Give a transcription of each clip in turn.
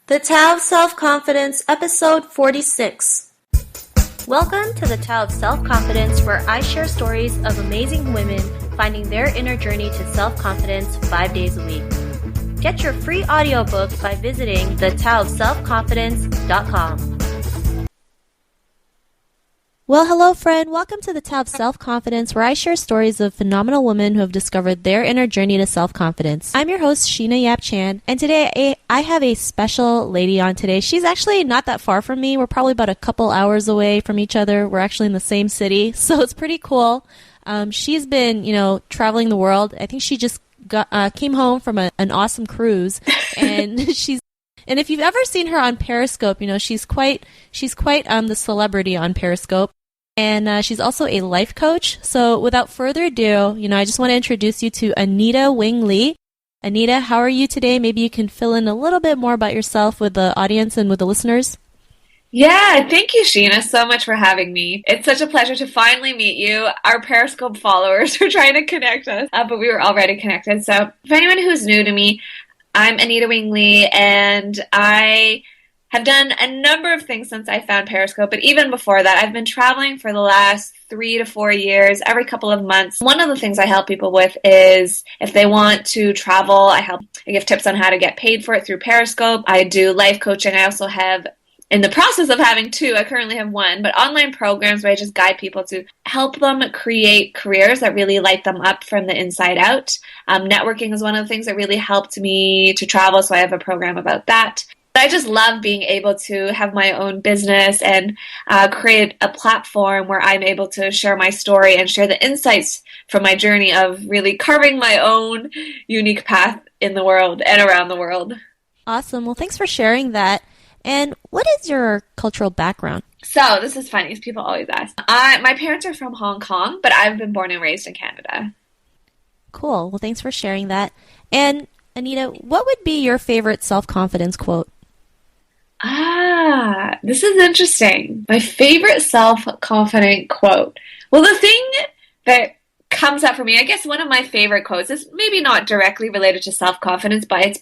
The Tao of Self-Confidence, Episode 46. Welcome to the Tao of Self-Confidence, where I share stories of amazing women finding their inner journey to self-confidence 5 days a week. Get your free audiobook by visiting thetaoofselfconfidence.com. Well, hello, friend. Welcome to the Tao of Self-Confidence, where I share stories of phenomenal women who have discovered their inner journey to self-confidence. I'm your host, Sheena Yap Chan, and today I have a special lady on today. She's actually not that far from me. We're probably about a couple hours away from each other. We're actually in the same city, so it's pretty cool. She's been, traveling the world. I think she just came home from an awesome cruise, and And if you've ever seen her on Periscope, she's quite the celebrity on Periscope. And she's also a life coach. So without further ado, I just want to introduce you to Anita Wing Lee. Anita, how are you today? Maybe you can fill in a little bit more about yourself with the audience and with the listeners. Yeah, thank you, Sheena, so much for having me. It's such a pleasure to finally meet you. Our Periscope followers were trying to connect us, but we were already connected. So for anyone who's new to me, I'm Anita Wing Lee, and I have done a number of things since I found Periscope, but even before that, I've been traveling for the last 3 to 4 years, every couple of months. One of the things I help people with is if they want to travel, I give tips on how to get paid for it through Periscope. I do life coaching. I also have, in the process of having two, I currently have one, but online programs where I just guide people to help them create careers that really light them up from the inside out. Networking is one of the things that really helped me to travel, so I have a program about that. I just love being able to have my own business and create a platform where I'm able to share my story and share the insights from my journey of really carving my own unique path in the world and around the world. Awesome. Well, thanks for sharing that. And what is your cultural background? So this is funny, people always ask. My parents are from Hong Kong, but I've been born and raised in Canada. Cool. Well, thanks for sharing that. And Anita, what would be your favorite self-confidence quote? This is interesting. My favorite self-confident quote. Well, the thing that comes up for me, I guess one of my favorite quotes is maybe not directly related to self-confidence, but it's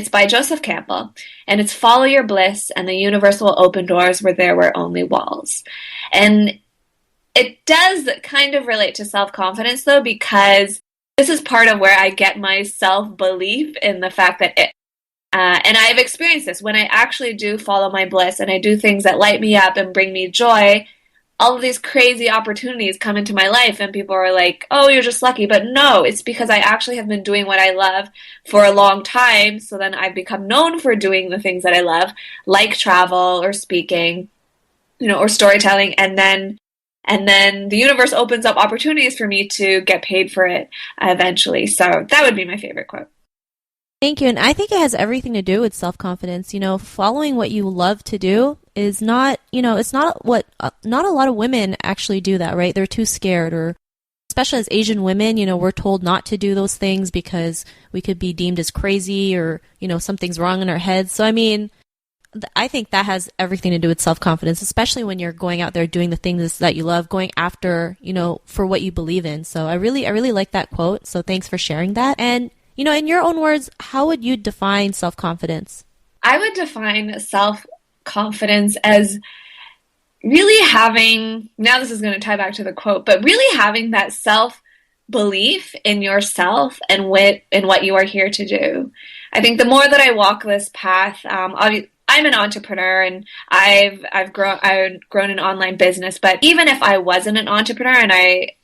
by Joseph Campbell. And it's follow your bliss and the universe will open doors where there were only walls. And it does kind of relate to self-confidence though, because this is part of where I get my self-belief in the fact that and I've experienced this when I actually do follow my bliss and I do things that light me up and bring me joy. All of these crazy opportunities come into my life and people are like, oh, you're just lucky. But no, it's because I actually have been doing what I love for a long time. So then I've become known for doing the things that I love, like travel or speaking, or storytelling. And then the universe opens up opportunities for me to get paid for it eventually. So that would be my favorite quote. Thank you. And I think it has everything to do with self-confidence. Following what you love to do is not, it's not a lot of women actually do that, right? They're too scared, or especially as Asian women, we're told not to do those things because we could be deemed as crazy or, something's wrong in our heads. So, I think that has everything to do with self-confidence, especially when you're going out there doing the things that you love, going after, for what you believe in. So I really like that quote. So thanks for sharing that. And in your own words, how would you define self-confidence? I would define self-confidence as really having, now this is going to tie back to the quote, but really having that self-belief in yourself and in what you are here to do. I think the more that I walk this path, I'm an entrepreneur and I've grown an online business, but even if I wasn't an entrepreneur and I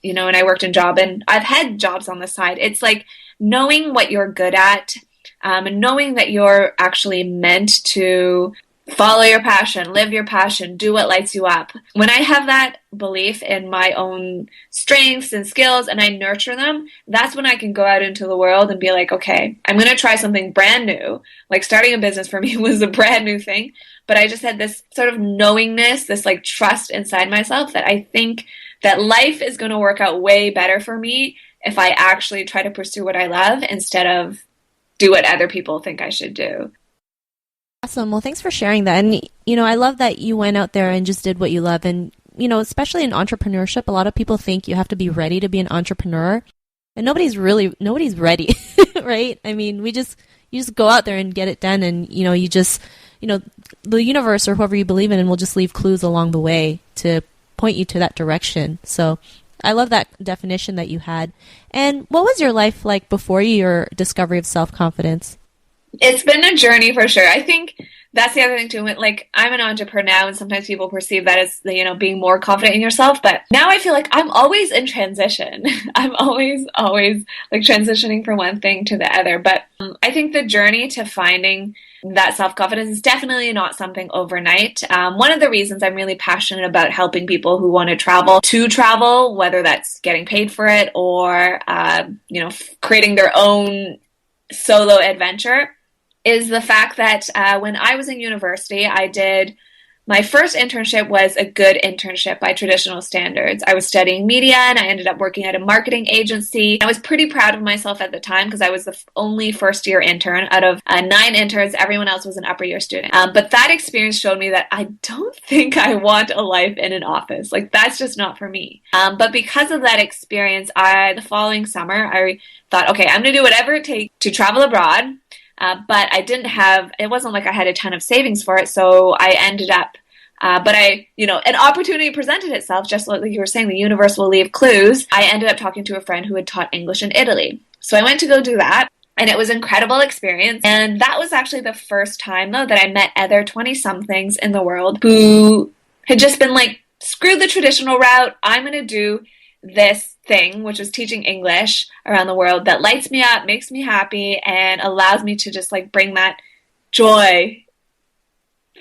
worked in job and I've had jobs on the side, it's like knowing what you're good at, and knowing that you're actually meant to follow your passion, live your passion, do what lights you up. When I have that belief in my own strengths and skills and I nurture them, that's when I can go out into the world and be like, okay, I'm going to try something brand new. Like starting a business for me was a brand new thing, but I just had this sort of knowingness, this like trust inside myself that I think that life is going to work out way better for me if I actually try to pursue what I love instead of do what other people think I should do. Awesome. Well, thanks for sharing that. And, I love that you went out there and just did what you love. And, especially in entrepreneurship, a lot of people think you have to be ready to be an entrepreneur. And nobody's ready, right? We just, you just go out there and get it done, and you just the universe or whoever you believe in will just leave clues along the way to point you to that direction. So I love that definition that you had. And what was your life like before your discovery of self-confidence? It's been a journey for sure. I think that's the other thing too. Like, I'm an entrepreneur now, and sometimes people perceive that as, being more confident in yourself. But now I feel like I'm always in transition. I'm always like transitioning from one thing to the other. But I think the journey to finding that self-confidence is definitely not something overnight. One of the reasons I'm really passionate about helping people who want to travel, whether that's getting paid for it or, creating their own solo adventure, is the fact that when I was in university, my first internship was a good internship by traditional standards. I was studying media, and I ended up working at a marketing agency. I was pretty proud of myself at the time because I was the only first-year intern out of 9 interns. Everyone else was an upper-year student. But that experience showed me that I don't think I want a life in an office. Like, that's just not for me. But because of that experience, the following summer, I thought, okay, I'm going to do whatever it takes to travel abroad. But it wasn't like I had a ton of savings for it. So I ended up, an opportunity presented itself, just like you were saying, the universe will leave clues. I ended up talking to a friend who had taught English in Italy. So I went to go do that, and it was an incredible experience. And that was actually the first time, though, that I met other 20-somethings in the world who had just been like, screw the traditional route. I'm going to do this thing, which was teaching English around the world, that lights me up, makes me happy, and allows me to just like bring that joy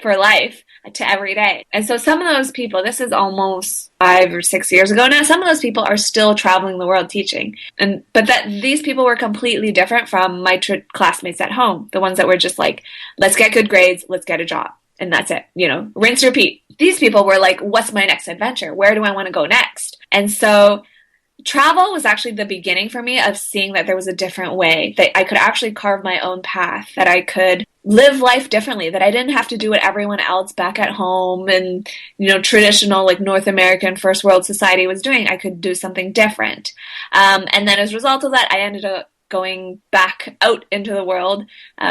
for life to every day. And so some of those people, this is almost 5 or 6 years ago now, some of those people are still traveling the world teaching. But these people were completely different from my classmates at home, the ones that were just like, let's get good grades, let's get a job. And that's it, rinse, repeat. These people were like, what's my next adventure? Where do I want to go next? And so travel was actually the beginning for me of seeing that there was a different way, that I could actually carve my own path, that I could live life differently, that I didn't have to do what everyone else back at home and, traditional like North American first world society was doing. I could do something different. And then as a result of that, I ended up going back out into the world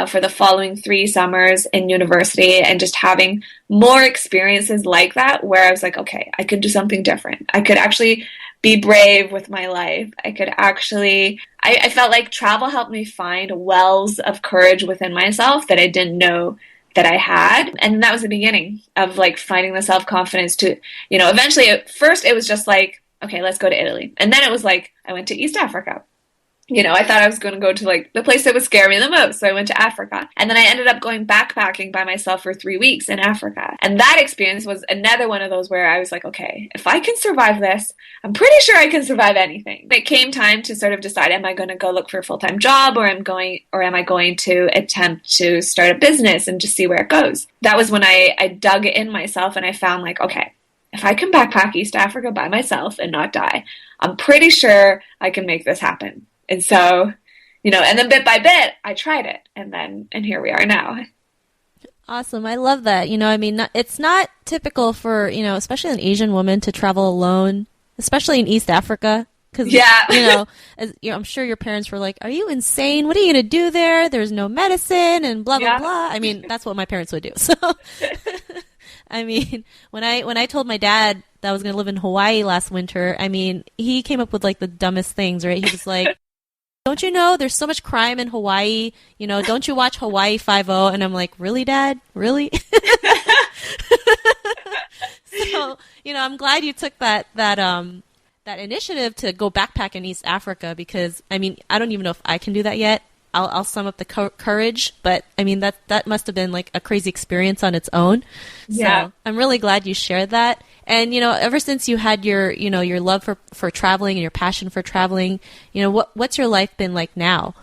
for the following 3 summers in university, and just having more experiences like that where I was like, okay, I could do something different. I could actually be brave with my life. I could actually, I felt like travel helped me find wells of courage within myself that I didn't know that I had. And that was the beginning of like finding the self-confidence to, eventually at first it was just like, okay, let's go to Italy. And then it was like, I went to East Africa. I thought I was going to go to like the place that would scare me the most. So I went to Africa. And then I ended up going backpacking by myself for 3 weeks in Africa. And that experience was another one of those where I was like, okay, if I can survive this, I'm pretty sure I can survive anything. It came time to sort of decide, am I going to go look for a full-time job, or am I going to attempt to start a business and just see where it goes? That was when I dug in myself, and I found like, okay, if I can backpack East Africa by myself and not die, I'm pretty sure I can make this happen. And so, and then bit by bit, I tried it, and here we are now. Awesome. I love that. It's not typical for, especially an Asian woman to travel alone, especially in East Africa. Because, I'm sure your parents were like, are you insane? What are you going to do there? There's no medicine and blah, blah, blah. I mean, that's what my parents would do. So, when I told my dad that I was going to live in Hawaii last winter, he came up with like the dumbest things, right? He was like, don't you know there's so much crime in Hawaii? Don't you watch Hawaii 5-0? And I'm like, really, Dad? Really? So, I'm glad you took that initiative to go backpack in East Africa, because, I don't even know if I can do that yet. I'll sum up the courage, but that must have been like a crazy experience on its own. Yeah. So I'm really glad you shared that. And, ever since you had your love for traveling and your passion for traveling, what's your life been like now?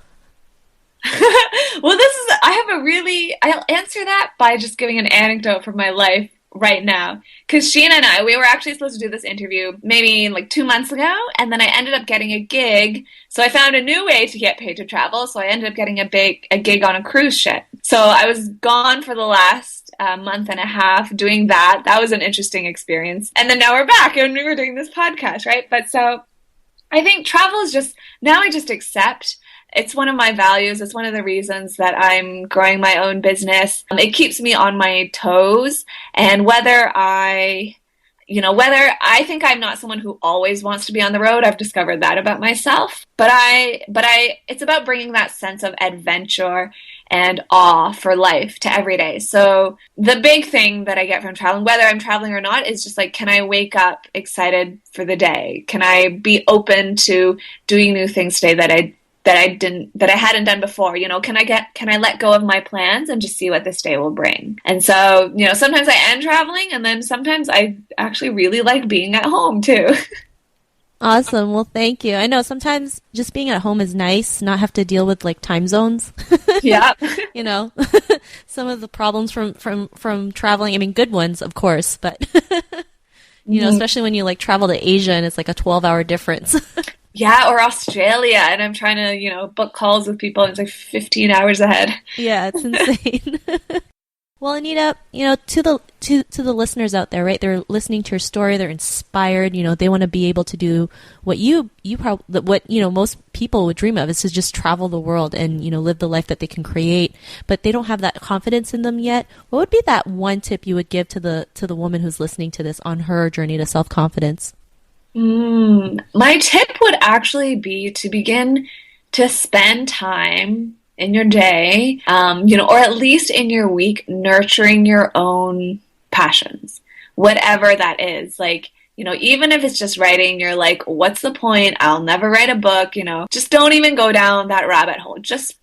Well, I'll answer that by just giving an anecdote from my life right now. Because Sheena and I, we were actually supposed to do this interview maybe like 2 months ago, and then I ended up getting a gig. So I found a new way to get paid to travel. So I ended up getting a gig on a cruise ship. So I was gone for the last month and a half doing that. That was an interesting experience. And then now we're back and we were doing this podcast, right? But so I think travel is just, now I just accept it's one of my values. It's one of the reasons that I'm growing my own business. It keeps me on my toes. And whether I think I'm not someone who always wants to be on the road, I've discovered that about myself. It's about bringing that sense of adventure and awe for life to every day. So the big thing that I get from traveling, whether I'm traveling or not, is just like, can I wake up excited for the day? Can I be open to doing new things today that I hadn't done before? Can I let go of my plans and just see what this day will bring? And so, sometimes I am traveling, and then sometimes I actually really like being at home too. Awesome. Well, thank you. I know sometimes just being at home is nice, not have to deal with like time zones. Yeah. Some of the problems from traveling, I mean, good ones, of course, but especially when you like travel to Asia and it's like a 12-hour difference. Yeah, or Australia, and I'm trying to, book calls with people, and it's like 15 hours ahead. Yeah, it's insane. Well, Anita, to the listeners out there, right? They're listening to your story, they're inspired, they want to be able to do what most people would dream of, is to just travel the world and, live the life that they can create, but they don't have that confidence in them yet. What would be that one tip you would give to the woman who's listening to this on her journey to self-confidence? My tip would actually be to begin to spend time in your day, or at least in your week, nurturing your own passions, whatever that is. Like, even if it's just writing, you're like, what's the point? I'll never write a book, just don't even go down that rabbit hole. Just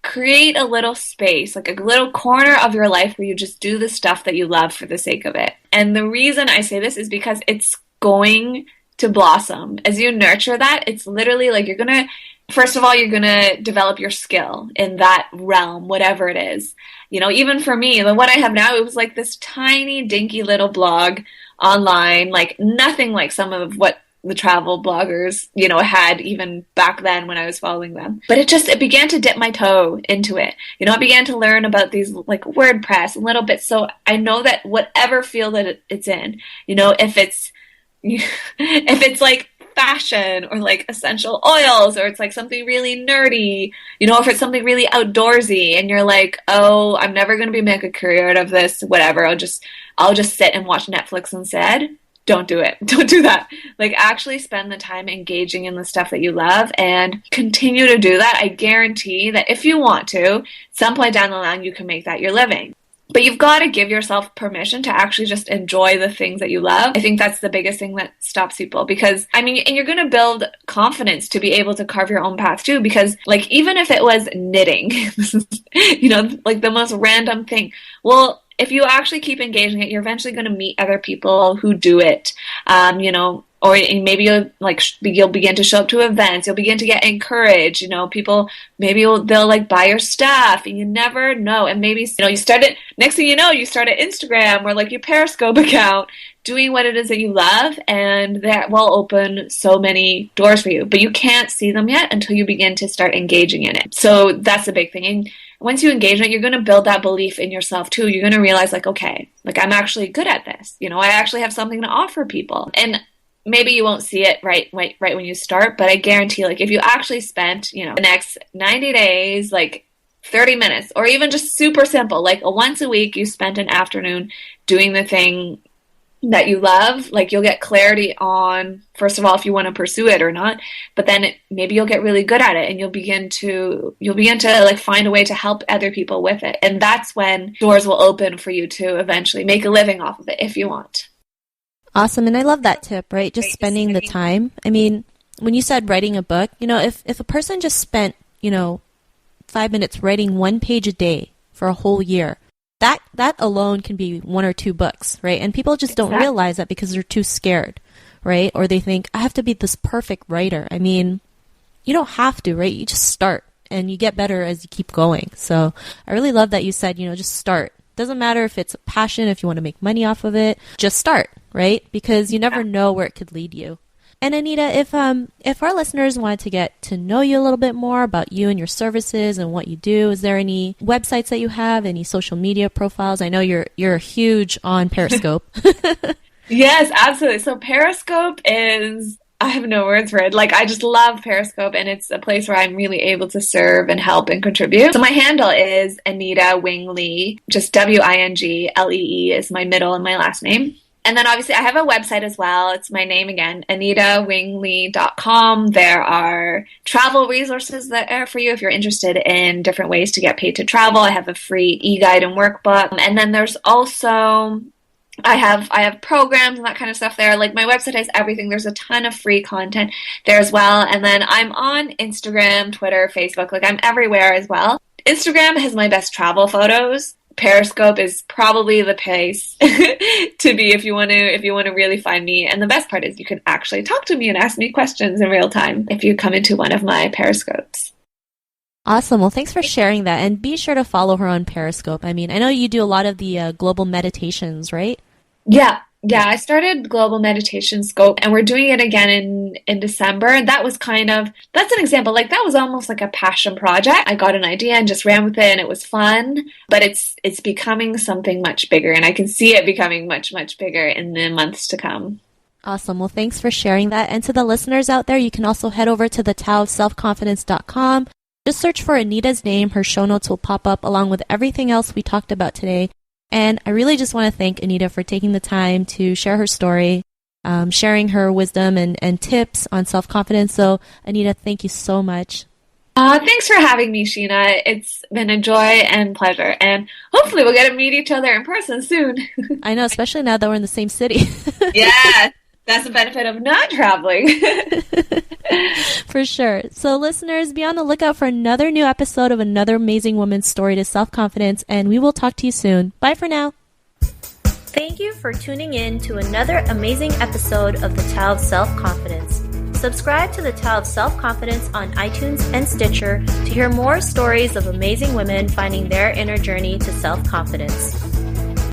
create a little space, like a little corner of your life where you just do the stuff that you love for the sake of it. And the reason I say this is because it's going to blossom. As you nurture that, it's literally like first of all, you're going to develop your skill in that realm, whatever it is. Even for me, what I have now, it was like this tiny, dinky little blog online, like nothing like some of what the travel bloggers, had even back then when I was following them. But it began to dip my toe into it. I began to learn about these like WordPress and little bits. So I know that whatever field that it's in, if it's like fashion or like essential oils, or it's like something really nerdy, if it's something really outdoorsy and you're like, oh, I'm never going to make a career out of this, whatever, I'll just sit and watch Netflix instead. Don't do it. Don't do that. Like, actually spend the time engaging in the stuff that you love and continue to do that. I guarantee that if you want to, some point down the line, you can make that your living. But you've got to give yourself permission to actually just enjoy the things that you love. I think that's the biggest thing that stops people, because, and you're going to build confidence to be able to carve your own path too, because like, even if it was knitting, like the most random thing, well, if you actually keep engaging it, you're eventually going to meet other people who do it, or maybe you'll begin to show up to events. You'll begin to get encouraged. People they'll like buy your stuff, and you never know. And maybe you start it. Next thing you know, you start an Instagram or like your Periscope account, doing what it is that you love, and that will open so many doors for you. But you can't see them yet until you begin to start engaging in it. So that's the big thing. And once you engage in it, you're going to build that belief in yourself too. You're going to realize like, okay, like I'm actually good at this. I actually have something to offer people. And maybe you won't see it right when you start, but I guarantee, like, if you actually spent, the next 90 days, like 30 minutes, or even just super simple, like once a week, you spent an afternoon doing the thing that you love, like you'll get clarity on, first of all, if you want to pursue it or not, but then maybe you'll get really good at it, and you'll begin to like find a way to help other people with it. And that's when doors will open for you to eventually make a living off of it if you want. Awesome. And I love that tip, right? Just spending the time. I mean, when you said writing a book, if a person just spent, 5 minutes writing 1 page a day for a whole year, that alone can be 1 or 2 books, right? And people just don't realize that because they're too scared, right? Or they think, I have to be this perfect writer. I mean, you don't have to, right? You just start, and you get better as you keep going. So I really love that you said, just start. Doesn't matter if it's a passion, if you want to make money off of it, just start, right? Because you never know where it could lead you. And Anita, if our listeners wanted to get to know you a little bit more about you and your services and what you do, is there any websites that you have, any social media profiles? I know you're huge on Periscope. Yes, absolutely. So Periscope is I have no words for it. Like, I just love Periscope, and it's a place where I'm really able to serve and help and contribute. So my handle is Anita Wing Lee. Just WINGLEE is my middle and my last name. And then obviously I have a website as well. It's my name again, AnitaWingLee.com. There are travel resources there for you if you're interested in different ways to get paid to travel. I have a free e-guide and workbook. And then there's also I have programs and that kind of stuff there. Like, my website has everything. There's a ton of free content there as well. And then I'm on Instagram, Twitter, Facebook. Like, I'm everywhere as well. Instagram has my best travel photos. Periscope is probably the place to be if you want to really find me. And the best part is you can actually talk to me and ask me questions in real time if you come into one of my Periscopes. Awesome. Well, thanks for sharing that. And be sure to follow her on Periscope. I mean, I know you do a lot of the global meditations, right? Yeah. I started Global Meditation Scope, and we're doing it again in December. And that's an example. Like, that was almost like a passion project. I got an idea and just ran with it, and it was fun. But it's becoming something much bigger, and I can see it becoming much, much bigger in the months to come. Awesome. Well, thanks for sharing that. And to the listeners out there, you can also head over to the taoofselfconfidence.com. Just search for Anita's name. Her show notes will pop up along with everything else we talked about today. And I really just want to thank Anita for taking the time to share her story, sharing her wisdom and tips on self-confidence. So, Anita, thank you so much. Thanks for having me, Sheena. It's been a joy and pleasure. And hopefully we'll get to meet each other in person soon. I know, especially now that we're in the same city. Yeah, that's the benefit of not traveling. For sure. So, listeners, be on the lookout for another new episode of another amazing woman's story to self-confidence, and we will talk to you soon. Bye for now. Thank you for tuning in to another amazing episode of the Tao of Self-Confidence. Subscribe to the Tao of Self-Confidence on iTunes and Stitcher to hear more stories of amazing women finding their inner journey to self-confidence.